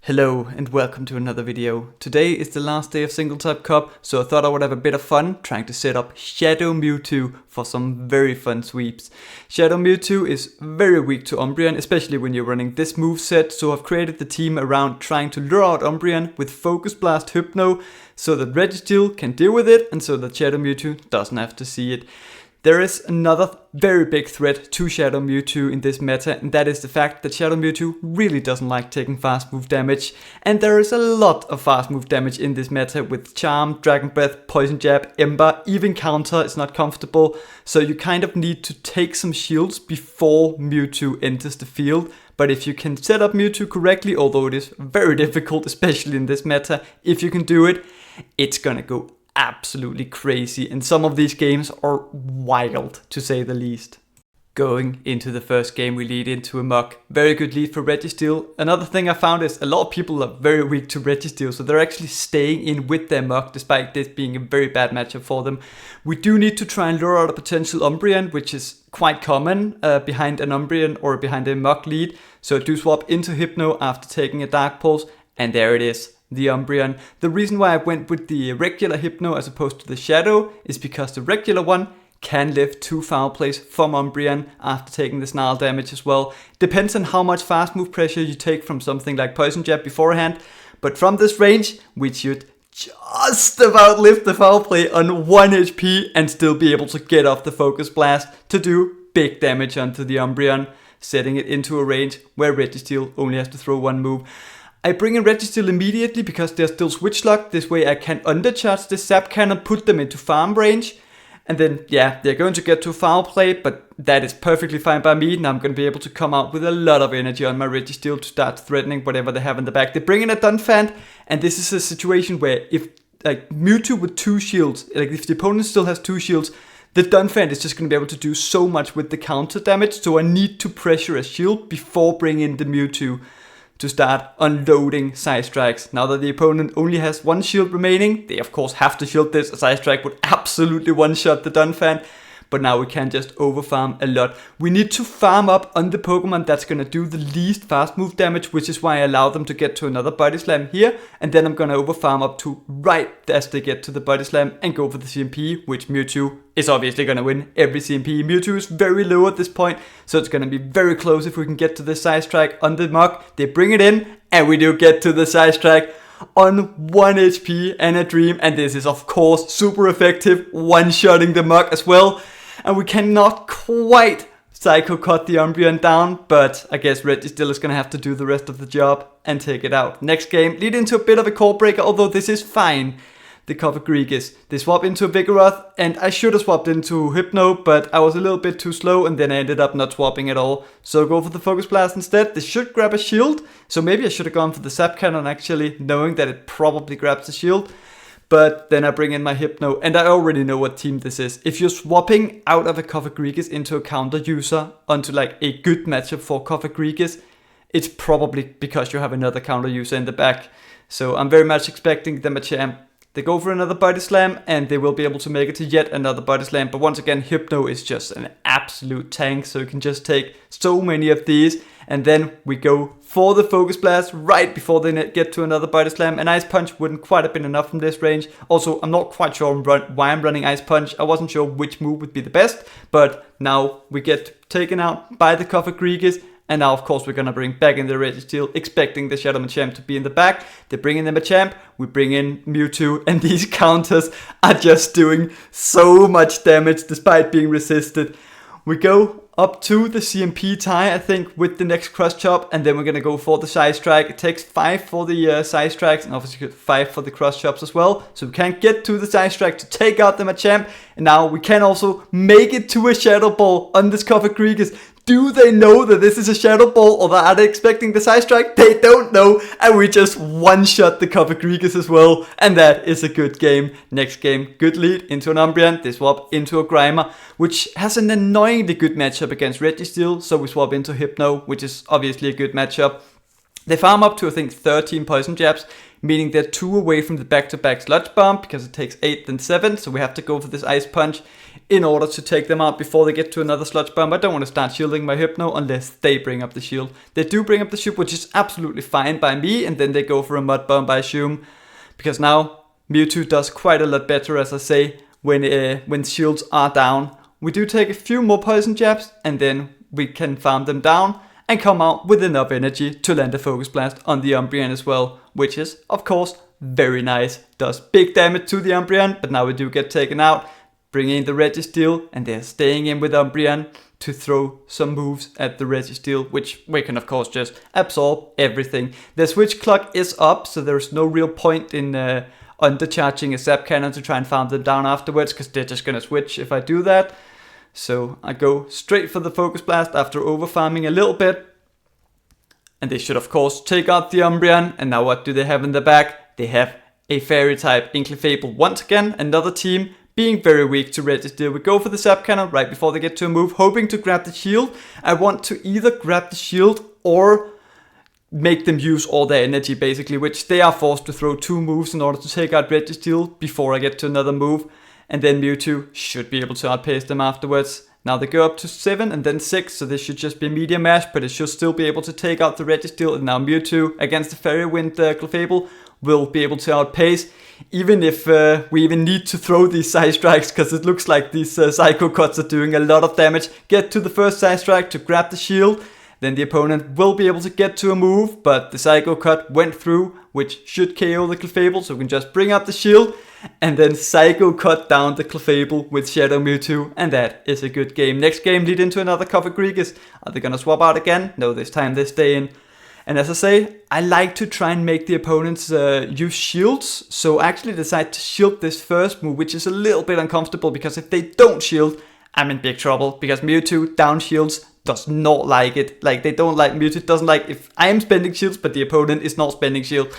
Hello and welcome to another video. Today is the last day of Single Type Cup, so I thought I would have a bit of fun trying to set up Shadow Mewtwo for some very fun sweeps. Shadow Mewtwo is very weak to Umbreon, especially when you're running this moveset, so I've created the team around trying to lure out Umbreon with Focus Blast Hypno so that Registeel can deal with it and so that Shadow Mewtwo doesn't have to see it. There is another very big threat to Shadow Mewtwo in this meta, and that is the fact that Shadow Mewtwo really doesn't like taking fast move damage, and there is a lot of fast move damage in this meta with Charm, Dragon Breath, Poison Jab, Ember, even Counter is not comfortable, so you kind of need to take some shields before Mewtwo enters the field. But if you can set up Mewtwo correctly, although it is very difficult, especially in this meta, if you can do it, it's gonna go absolutely crazy, and some of these games are wild to say the least. Going into the first game, we lead into a Muk. Very good lead for Registeel. Another thing I found is a lot of people are very weak to Registeel, so they're actually staying in with their Muk despite this being a very bad matchup for them. We do need to try and lure out a potential Umbreon, which is quite common behind an Umbreon or behind a Muk lead. So do swap into Hypno after taking a Dark Pulse, and there it is. The Umbreon. The reason why I went with the regular Hypno as opposed to the Shadow is because the regular one can live 2 foul plays from Umbreon after taking the Snarl damage as well. Depends on how much fast move pressure you take from something like Poison Jab beforehand, but from this range we should just about live the foul play on 1 HP and still be able to get off the Focus Blast to do big damage onto the Umbreon, setting it into a range where Registeel only has to throw 1 move. I bring in Registeel immediately because they're still switch locked. This way I can undercharge the Zap Cannon, put them into farm range. And then, yeah, they're going to get to foul play, but that is perfectly fine by me. Now I'm going to be able to come out with a lot of energy on my Registeel to start threatening whatever they have in the back. They bring in a Dunfant, and this is a situation where if, like, Mewtwo with 2 shields, like if the opponent still has 2 shields, the Dunfant is just going to be able to do so much with the counter damage, so I need to pressure a shield before bringing in the Mewtwo to start unloading Side Strikes. Now that the opponent only has 1 shield remaining, they of course have to shield this. A Side Strike would absolutely one-shot the Dunfant, but now we can just overfarm a lot. We need to farm up on the Pokemon that's going to do the least fast move damage, which is why I allow them to get to another Body Slam here, and then I'm going to overfarm up to right as they get to the Body Slam and go for the CMP, which Mewtwo is obviously going to win every CMP. Mewtwo is very low at this point, so it's going to be very close if we can get to the Side Strike on the Muk. They bring it in, and we do get to the Side Strike on 1 HP and a Dream, and this is of course super effective, one-shotting the Muk as well. And we cannot quite Psycho Cut the Umbreon down, but I guess Registeel is going to have to do the rest of the job and take it out. Next game, lead into a bit of a core breaker, although this is fine. The Cofagrigus. They swap into a Vigoroth, and I should have swapped into Hypno, but I was a little bit too slow, and then I ended up not swapping at all. So go for the Focus Blast instead. They should grab a shield, so maybe I should have gone for the Zap Cannon actually, knowing that it probably grabs a shield. But then I bring in my Hypno, and I already know what team this is. If you're swapping out of a Cofagrigus into a counter user onto like a good matchup for Cofagrigus, it's probably because you have another counter user in the back. So I'm very much expecting them a champ. They go for another Body Slam, and they will be able to make it to yet another Body Slam. But once again, Hypno is just an absolute tank, so you can just take so many of these. And then we go for the Focus Blast right before they get to another Body Slam. And Ice Punch wouldn't quite have been enough from this range. Also, I'm not quite sure why I'm running Ice Punch. I wasn't sure which move would be the best. But now we get taken out by the Cofagrigus. And now, of course, we're going to bring back in the Registeel, expecting the Shadow Machamp to be in the back. They bring in the Machamp, we bring in Mewtwo, and these counters are just doing so much damage despite being resisted. We go up to the CMP tie, I think, with the next Cross Chop, and then we're going to go for the Side Strike. It takes 5 for the Side Strikes, and obviously 5 for the Cross Chops as well. So we can get to the Side Strike to take out the Machamp, and now we can also make it to a Shadow Ball on this Cofagrigus. Do they know that this is a Shadow Ball, or are they expecting the Side Strike? They don't know, and we just one-shot the Cofagrigus as well, and that is a good game. Next game, good lead into an Umbreon, they swap into a Grimer, which has an annoyingly good matchup against Registeel, so we swap into Hypno, which is obviously a good matchup. They farm up to, I think, 13 Poison Jabs, meaning they're 2 away from the back-to-back Sludge Bomb, because it takes 8 then 7, so we have to go for this Ice Punch. in order to take them out before they get to another sludge bomb. I don't want to start shielding my Hypno unless they bring up the shield. They do bring up the shield, which is absolutely fine by me, and then they go for a mud bomb, I assume, because now Mewtwo does quite a lot better, as I say, when shields are down. We do take a few more poison jabs, and then we can farm them down and come out with enough energy to land a Focus Blast on the Umbreon as well, which is, of course, very nice. Does big damage to the Umbreon, but now we do get taken out, bringing in the Registeel, and they're staying in with Umbreon to throw some moves at the Registeel, which we can of course just absorb everything. The switch clock is up, so there's no real point in undercharging a Zap Cannon to try and farm them down afterwards, because they're just gonna switch if I do that. So I go straight for the Focus Blast after over farming a little bit. And they should of course take out the Umbreon, and now what do they have in the back? They have a Fairy type Inkling once again, another team being very weak to Registeel. We go for the Zap Cannon right before they get to a move, hoping to grab the shield. I want to either grab the shield or make them use all their energy basically, which they are forced to throw 2 moves in order to take out Registeel before I get to another move. And then Mewtwo should be able to outpace them afterwards. Now they go up to 7 and then 6, so this should just be medium mash, but it should still be able to take out the Registeel. And now Mewtwo against the Fairy Wind Clefable will be able to outpace, even if we even need to throw these side strikes, because it looks like these Psycho Cuts are doing a lot of damage. Get to the first side strike to grab the shield, then the opponent will be able to get to a move, but the Psycho Cut went through, which should KO the Clefable, so we can just bring up the shield, and then Psycho Cut down the Clefable with Shadow Mewtwo, and that is a good game. Next game lead into another Cofagrigus. Are they gonna swap out again? No, this time they stay in. And as I say, I like to try and make the opponents use shields, so I actually decide to shield this first move, which is a little bit uncomfortable, because if they don't shield, I'm in big trouble, because Mewtwo down shields does not like it. Like, they don't like, Mewtwo doesn't like if I am spending shields, but the opponent is not spending shield.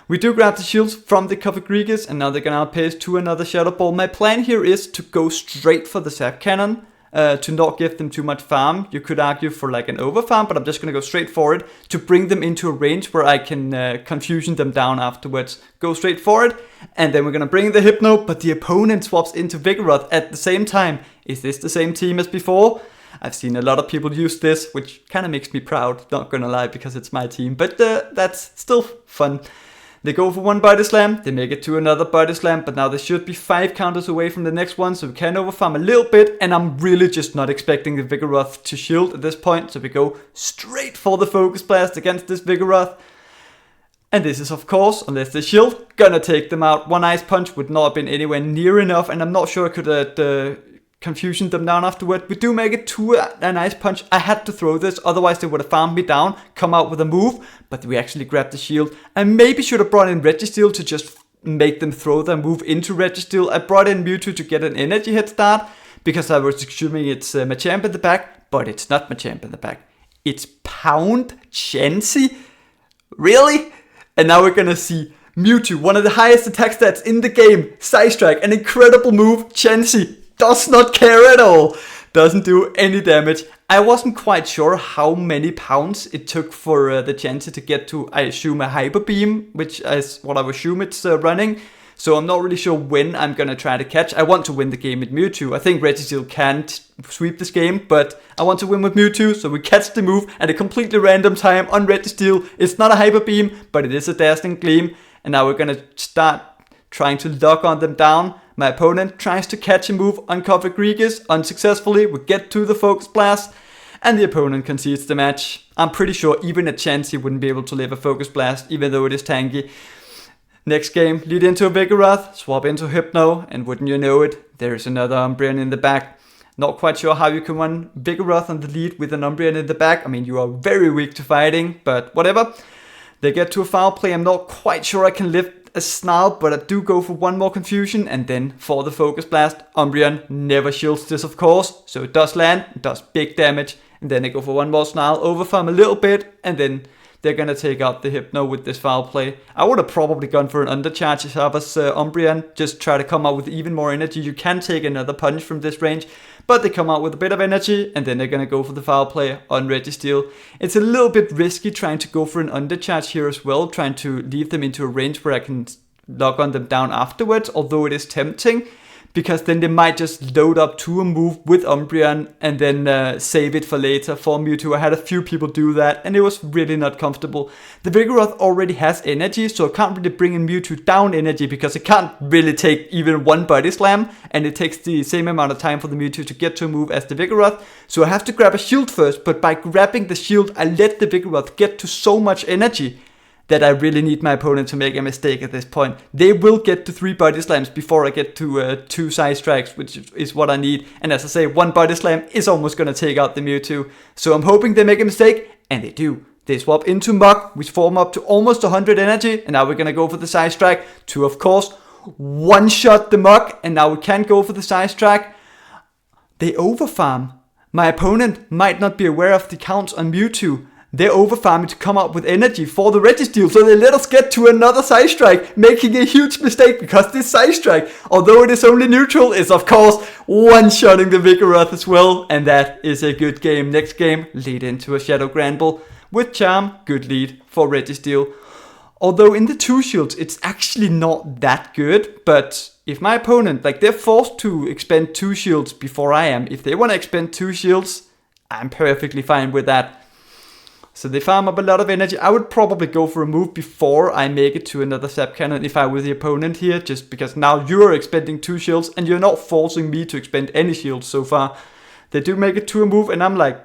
We do grab the shields from the Cofagrigus, and now they're gonna outpace to another Shadow Ball. My plan here is to go straight for the Zap Cannon, to not give them too much farm. You could argue for like an over farm, but I'm just gonna go straight for it to bring them into a range where I can confusion them down afterwards. Go straight for it, and then we're gonna bring the Hypno, but the opponent swaps into Vigoroth at the same time. Is this the same team as before? I've seen a lot of people use this, which kind of makes me proud, not gonna lie, because it's my team, but that's still fun. They go for 1 Body Slam, they make it to another Body Slam, but now they should be 5 counters away from the next one, so we can overfarm a little bit, and I'm really just not expecting the Vigoroth to shield at this point, so we go straight for the Focus Blast against this Vigoroth. And this is, of course, unless they shield, gonna take them out. 1 Ice Punch would not have been anywhere near enough, and I'm not sure I could have confusion them down afterward. We do make it to an Ice Punch. I had to throw this, otherwise they would have farmed me down, come out with a move, but we actually grabbed the shield. I maybe should have brought in Registeel to just make them throw their move into Registeel. I brought in Mewtwo to get an energy head start, because I was assuming it's Machamp in the back, but it's not Machamp in the back. It's Pound Chansey? Really? And now we're gonna see Mewtwo, one of the highest attack stats in the game, Side Strike, an incredible move. Chansey does not care at all, doesn't do any damage. I wasn't quite sure how many pounds it took for the Chansey to get to, I assume, a Hyper Beam, which is what I assume it's running. So I'm not really sure when I'm gonna try to catch. I want to win the game with Mewtwo. I think Registeel can't sweep this game, but I want to win with Mewtwo, so we catch the move at a completely random time on Registeel. It's not a Hyper Beam, but it is a Dazzling Gleam, and now we're gonna start trying to lock on them down. My opponent tries to catch a move on Cofagrigus unsuccessfully. We get to the Focus Blast, and the opponent concedes the match. I'm pretty sure even a Chansey wouldn't be able to live a Focus Blast, even though it is tanky. Next game, lead into a Vigoroth, swap into Hypno, and wouldn't you know it, there's another Umbreon in the back. Not quite sure how you can run Vigoroth on the lead with an Umbreon in the back. I mean, you are very weak to fighting, but whatever. They get to a foul play. I'm not quite sure I can live a Snarl, but I do go for 1 more confusion, and then for the Focus Blast. Umbreon never shields this, of course, so it does land, it does big damage, and then I go for 1 more Snarl, overfarm a little bit, and then they're gonna take out the Hypno with this foul play. I would have probably gone for an undercharge if I was Umbreon, just try to come out with even more energy. You can take another punch from this range, but they come out with a bit of energy, and then they're gonna go for the foul play on Registeel. It's a little bit risky trying to go for an undercharge here as well, trying to leave them into a range where I can lock on them down afterwards, although it is tempting, because then they might just load up to a move with Umbreon and then save it for later for Mewtwo. I had a few people do that and it was really not comfortable. The Vigoroth already has energy, so I can't really bring in Mewtwo down energy because it can't really take even one Body Slam, and it takes the same amount of time for the Mewtwo to get to a move as the Vigoroth. So I have to grab a shield first, but by grabbing the shield I let the Vigoroth get to so much energy that I really need my opponent to make a mistake at this point. They will get to 3 Body Slams before I get to 2 Side Strikes, which is what I need. And as I say, 1 Body Slam is almost going to take out the Mewtwo. So I'm hoping they make a mistake, and they do. They swap into Muk, we form up to almost 100 energy, and now we're going to go for the Side Strike to, of course, one-shot the Muk, and now we can go for the Side Strike. They overfarm. My opponent might not be aware of the counts on Mewtwo. They're overfarming to come up with energy for the Registeel, so they let us get to another Side Strike, making a huge mistake because this Side Strike, although it is only neutral, is of course one-shotting the Vigoroth as well, and that is a good game. Next game, lead into a Shadow Granbull with Charm, good lead for Registeel. Although in the 2 shields, it's actually not that good, but if my opponent, like they're forced to expend 2 shields before I am, if they want to expend 2 shields, I'm perfectly fine with that. So they farm up a lot of energy. I would probably go for a move before I make it to another Zap Cannon if I were the opponent here, just because now you're expending 2 shields and you're not forcing me to expend any shields so far. They do make it to a move and I'm like,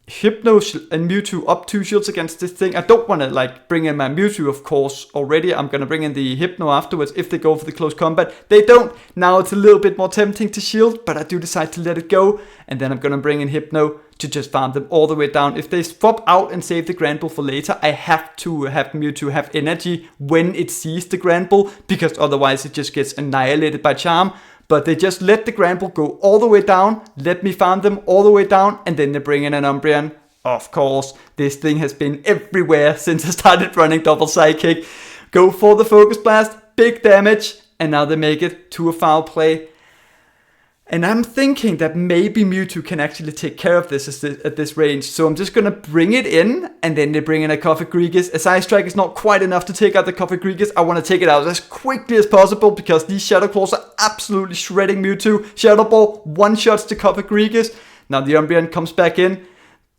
Hypno and Mewtwo up 2 shields against this thing. I don't want to like bring in my Mewtwo, of course, already. I'm going to bring in the Hypno afterwards if they go for the close combat. They don't. Now it's a little bit more tempting to shield, but I do decide to let it go. And then I'm going to bring in Hypno to just farm them all the way down. If they swap out and save the Granbull for later, I have to have Mewtwo have energy when it sees the Granbull, because otherwise it just gets annihilated by Charm. But they just let the Granbull go all the way down, let me farm them all the way down, and then they bring in an Umbreon. Of course, this thing has been everywhere since I started running Double Psychic. Go for the Focus Blast, big damage, and now they make it to a foul play. And I'm thinking that maybe Mewtwo can actually take care of this at this range. So I'm just going to bring it in, and then they bring in a Cofagrigus. A Side Strike is not quite enough to take out the Cofagrigus. I want to take it out as quickly as possible because these Shadow Claws are absolutely shredding Mewtwo. Shadow Ball one-shots the Cofagrigus. Now the Umbreon comes back in.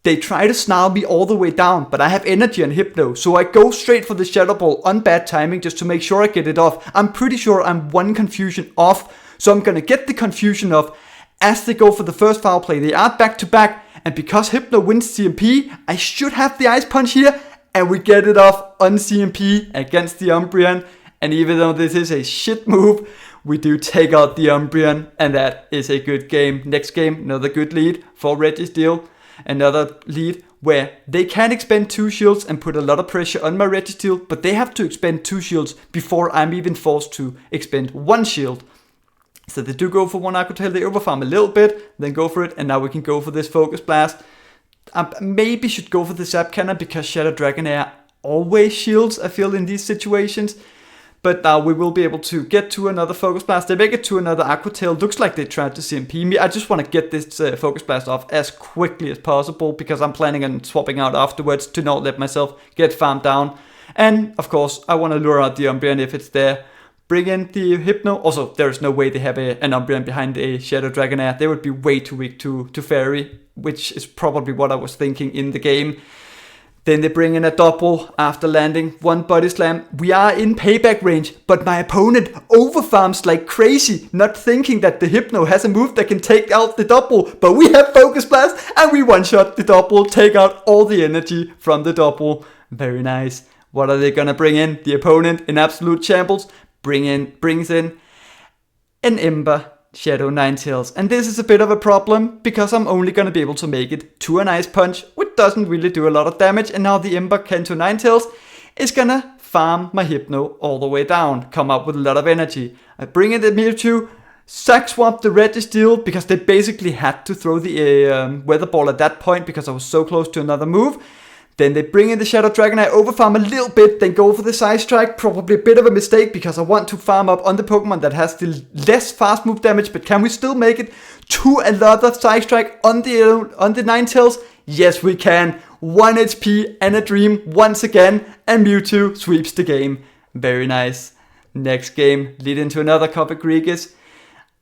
They try to snarl me all the way down, but I have energy and Hypno. So I go straight for the Shadow Ball on bad timing just to make sure I get it off. I'm pretty sure I'm 1 confusion off. So I'm going to get the confusion off as they go for the first foul play. They are back to back, and because Hypno wins CMP, I should have the Ice Punch here, and we get it off on CMP against the Umbreon. And even though this is a shit move, we do take out the Umbreon, and that is a good game. Next game, another good lead for Registeel. Another lead where they can expend 2 shields and put a lot of pressure on my Registeel, but they have to expend 2 shields before I'm even forced to expend 1 shield. So they do go for 1 Aqua Tail, they overfarm a little bit, then go for it, and now we can go for this Focus Blast. I maybe should go for the Zap Cannon because Shadow Dragonair always shields, I feel, in these situations. But now we will be able to get to another Focus Blast. They make it to another Aqua Tail. Looks like they tried to CMP me. I just want to get this Focus Blast off as quickly as possible because I'm planning on swapping out afterwards to not let myself get farmed down. And of course, I want to lure out the Umbreon if it's there. Bring in the Hypno. Also, there is no way they have an Umbreon behind a Shadow Dragonair. They would be way too weak to Fairy, which is probably what I was thinking in the game. Then they bring in a double after landing 1 Body Slam. We are in payback range, but my opponent overfarms like crazy, not thinking that the Hypno has a move that can take out the double. But we have Focus Blast, and we one-shot the double, take out all the energy from the double. Very nice. What are they gonna bring in? The opponent in absolute shambles. Brings in an Ember Shadow Ninetales. And this is a bit of a problem because I'm only going to be able to make it to an Ice Punch, which doesn't really do a lot of damage. And now the Ember Kanto Ninetales is going to farm my Hypno all the way down, come up with a lot of energy. I bring in the Mewtwo, Sack Swap the Registeel because they basically had to throw the Weather Ball at that point because I was so close to another move. Then they bring in the Shadow Dragon, I overfarm a little bit, then go for the Side Strike. Probably a bit of a mistake because I want to farm up on the Pokemon that has the less fast move damage. But can we still make it to another Side Strike on the Ninetales? Yes, we can. 1 HP and a Dream once again, and Mewtwo sweeps the game. Very nice. Next game, lead into another Cofagrigus.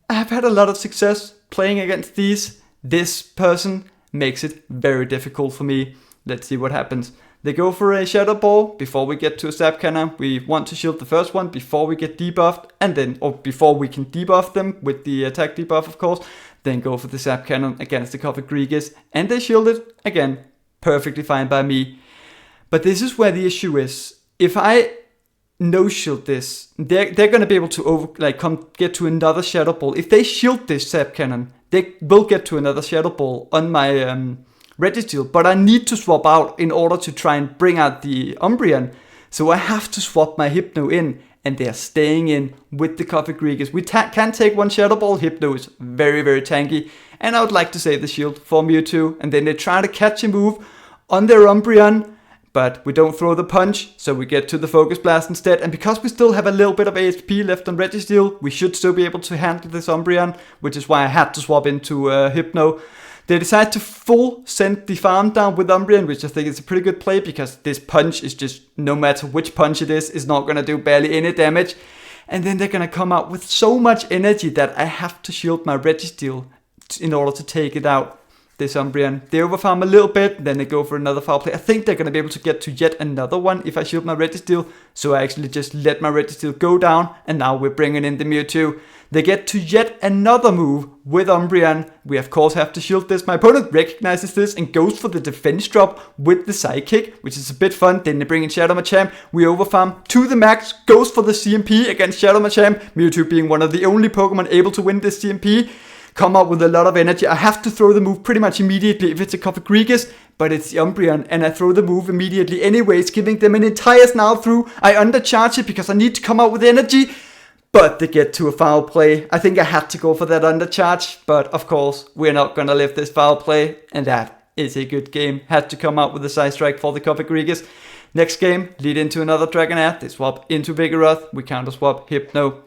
I have had a lot of success playing against these. This person makes it very difficult for me. Let's see what happens. They go for a Shadow Ball before we get to a Zap Cannon. We want to shield the first one before we get debuffed, and then, or before we can debuff them with the attack debuff, of course. Then go for the Zap Cannon against the Coffee Grigas, and they shield it again. Perfectly fine by me. But this is where the issue is. If I no shield this, they're gonna be able to get to another Shadow Ball. If they shield this Zap Cannon, they will get to another Shadow Ball on my Registeel, but I need to swap out in order to try and bring out the Umbreon. So I have to swap my Hypno in, and they're staying in with the Coffee Grigas. We can take one Shadow Ball. Hypno is very, very tanky, and I would like to save the shield for Mewtwo. And then they try to catch a move on their Umbreon, but we don't throw the punch, so we get to the Focus Blast instead. And because we still have a little bit of HP left on Registeel, we should still be able to handle this Umbreon, which is why I had to swap into Hypno. They decide to full send the farm down with Umbreon, which I think is a pretty good play, because this punch is just, no matter which punch it is not going to do barely any damage. And then they're going to come out with so much energy that I have to shield my Registeel in order to take it out. This Umbreon. They overfarm a little bit, then they go for another foul play. I think they're going to be able to get to yet another one if I shield my Registeel, so I actually just let my Registeel go down, and now we're bringing in the Mewtwo. They get to yet another move with Umbreon. We of course have to shield this. My opponent recognizes this and goes for the defense drop with the Psychic, which is a bit fun. Then they bring in Shadow Machamp. We overfarm to the max, goes for the CMP against Shadow Machamp. Mewtwo being one of the only Pokemon able to win this CMP. Come up with a lot of energy. I have to throw the move pretty much immediately if it's a Coffee Grigas, but it's the Umbreon, and I throw the move immediately anyways, giving them an entire snarl through. I undercharge it because I need to come out with energy, but they get to a foul play. I think I had to go for that undercharge, but of course, we're not gonna live this foul play, and that is a good game. Had to come out with a Side Strike for the Coffee Grigas. Next game, lead into another Dragonair. They swap into Vigoroth. We counter swap Hypno.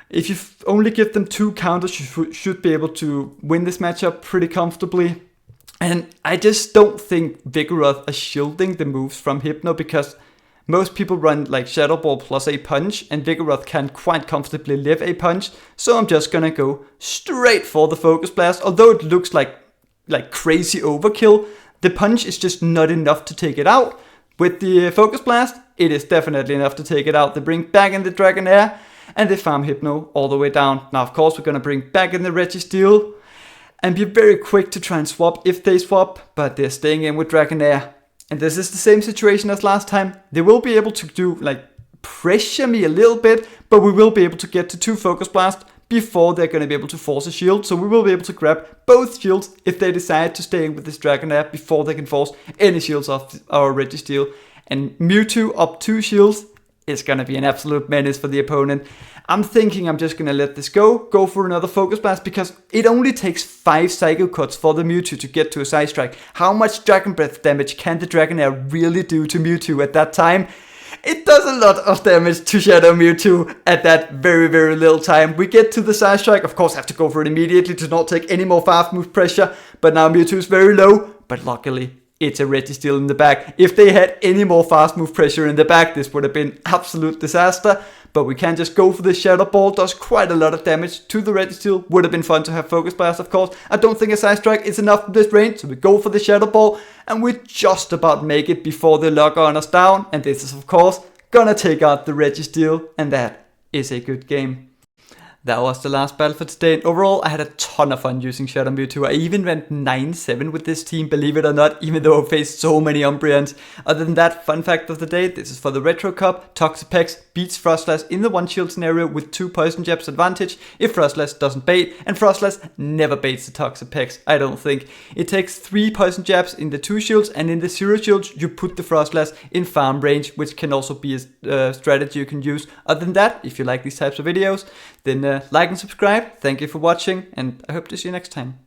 If you only give them 2 counters, you should be able to win this matchup pretty comfortably. And I just don't think Vigoroth are shielding the moves from Hypno, because most people run like Shadow Ball plus a punch, and Vigoroth can quite comfortably live a punch. So I'm just gonna go straight for the Focus Blast. Although it looks like crazy overkill, the punch is just not enough to take it out. With the Focus Blast, it is definitely enough to take it out. They bring back in the Dragonair, and they farm Hypno all the way down. Now, of course, we're going to bring back in the Registeel and be very quick to try and swap if they swap, but they're staying in with Dragonair. And this is the same situation as last time. They will be able to do, pressure me a little bit, but we will be able to get to 2 Focus Blasts before they're going to be able to force a shield. So we will be able to grab both shields if they decide to stay in with this Dragonair before they can force any shields off our Registeel. And Mewtwo up 2 shields is going to be an absolute menace for the opponent. I'm thinking I'm just going to let this go for another Focus Blast, because it only takes 5 Psycho Cuts for the Mewtwo to get to a Side Strike. How much Dragon Breath damage can the Dragonair really do to Mewtwo at that time? It does a lot of damage to Shadow Mewtwo at that very, very little time. We get to the Side Strike, of course have to go for it immediately to not take any more fast move pressure, but now Mewtwo is very low, but luckily it's a Registeel in the back. If they had any more fast move pressure in the back, this would have been absolute disaster. But we can just go for the Shadow Ball. Does quite a lot of damage to the Registeel. Would have been fun to have Focus Blast, of course. I don't think a Side Strike is enough in this range, so we go for the Shadow Ball, and we just about make it before they lock on us down. And this is, of course, gonna take out the Registeel, and that is a good game. That was the last battle for today, and overall I had a ton of fun using Shadow Mewtwo. I even went 9-7 with this team, believe it or not, even though I faced so many Umbreons. Other than that, fun fact of the day, this is for the Retro Cup. Toxapex beats Frostlass in the 1-shield scenario with 2 Poison Jabs advantage if Frostlass doesn't bait, and Frostlass never baits the Toxapex, I don't think. It takes 3 Poison Jabs in the 2 shields, and in the 0 shields you put the Frostlass in farm range, which can also be a strategy you can use. Other than that, if you like these types of videos, then like and subscribe. Thank you for watching, and I hope to see you next time.